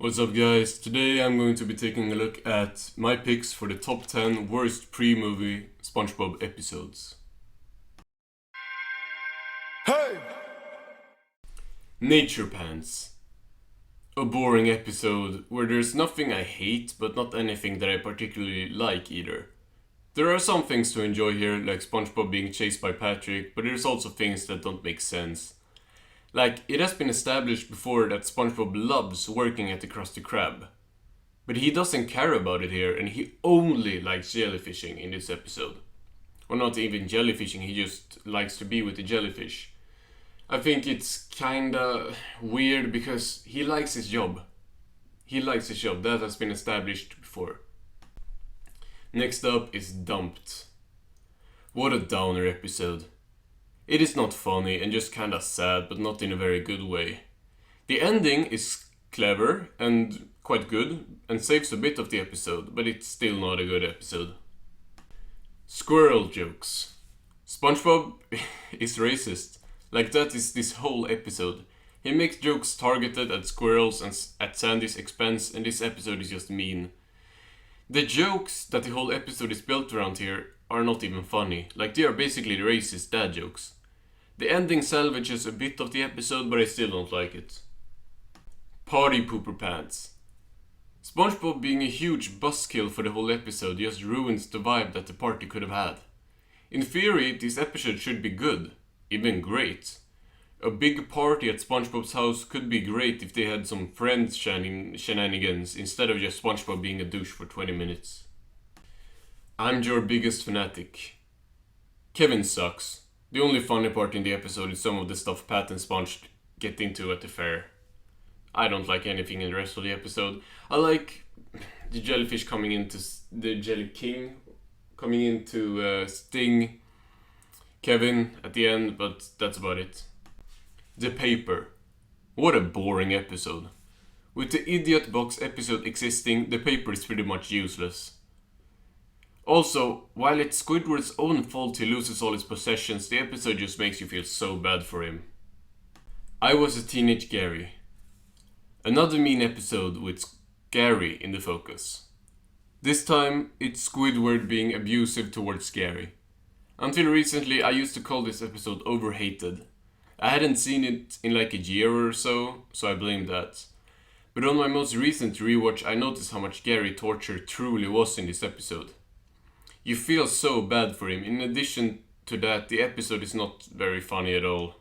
What's up guys, today I'm going to be taking a look at my picks for the top 10 worst pre-movie Spongebob episodes. Hey! Nature Pants. A boring episode where there's nothing I hate but not anything that I particularly like either. There are some things to enjoy here, like Spongebob being chased by Patrick, but there's also things that don't make sense. Like, it has been established before that Spongebob loves working at the Krusty Krab. But he doesn't care about it here, and he only likes jellyfishing in this episode. Or not even jellyfishing, he just likes to be with the jellyfish. I think it's kinda weird because he likes his job. He likes his job, that has been established before. Next up is Dumped. What a downer episode. It is not funny and just kinda sad, but not in a very good way. The ending is clever and quite good and saves a bit of the episode, but it's still not a good episode. Squirrel Jokes. SpongeBob is racist. Like that is this whole episode. He makes jokes targeted at squirrels and at Sandy's expense, and this episode is just mean. The jokes that the whole episode is built around here are not even funny. Like, they are basically racist dad jokes. The ending salvages a bit of the episode, but I still don't like it. Party Pooper Pants. SpongeBob being a huge buzzkill for the whole episode just ruins the vibe that the party could have had. In theory, this episode should be good, even great. A big party at SpongeBob's house could be great if they had some friends shenanigans instead of just SpongeBob being a douche for 20 minutes. I'm your biggest fanatic. Kevin sucks. The only funny part in the episode is some of the stuff Pat and Sponge get into at the fair. I don't like anything in the rest of the episode. I like the jellyfish coming into the Jelly King coming into sting Kevin at the end, but that's about it. The Paper. What a boring episode. With the Idiot Box episode existing, the paper is pretty much useless. Also, while it's Squidward's own fault he loses all his possessions, the episode just makes you feel so bad for him. I Was a Teenage Gary. Another mean episode with Gary in the focus. This time, it's Squidward being abusive towards Gary. Until recently, I used to call this episode overhated. I hadn't seen it in like a year or so I blame that. But on my most recent rewatch, I noticed how much Gary torture truly was in this episode. You feel so bad for him. In addition to that, the episode is not very funny at all.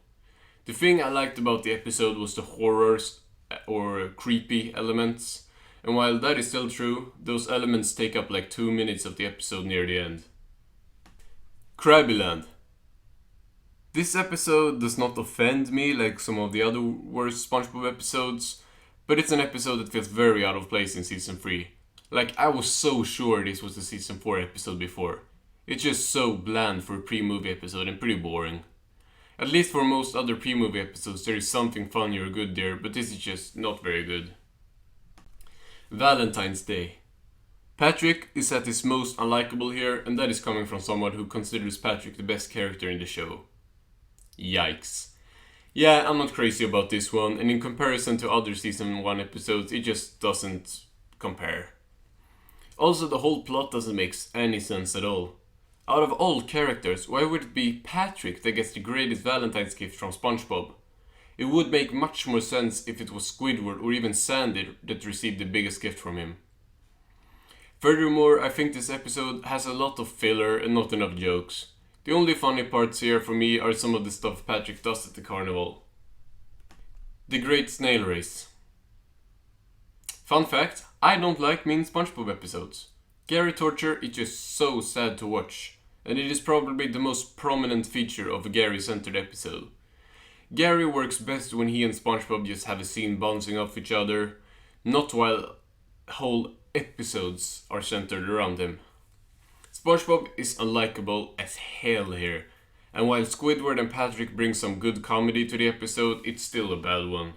The thing I liked about the episode was the horrors or creepy elements. And while that is still true, those elements take up like 2 minutes of the episode near the end. Krabbyland. This episode does not offend me like some of the other worst SpongeBob episodes, but it's an episode that feels very out of place in season 3. Like, I was so sure this was the season 4 episode before. It's just so bland for a pre-movie episode and pretty boring. At least for most other pre-movie episodes there is something funny or good there, but this is just not very good. Valentine's Day. Patrick is at his most unlikable here, and that is coming from someone who considers Patrick the best character in the show. Yikes. Yeah, I'm not crazy about this one, and in comparison to other season 1 episodes, it just doesn't compare. Also, the whole plot doesn't make any sense at all. Out of all characters, why would it be Patrick that gets the greatest Valentine's gift from SpongeBob? It would make much more sense if it was Squidward or even Sandy that received the biggest gift from him. Furthermore, I think this episode has a lot of filler and not enough jokes. The only funny parts here for me are some of the stuff Patrick does at the carnival. The Great Snail Race. Fun fact, I don't like mean SpongeBob episodes. Gary torture is just so sad to watch, and it is probably the most prominent feature of a Gary-centered episode. Gary works best when he and SpongeBob just have a scene bouncing off each other, not while whole episodes are centered around him. SpongeBob is unlikable as hell here, and while Squidward and Patrick bring some good comedy to the episode, it's still a bad one.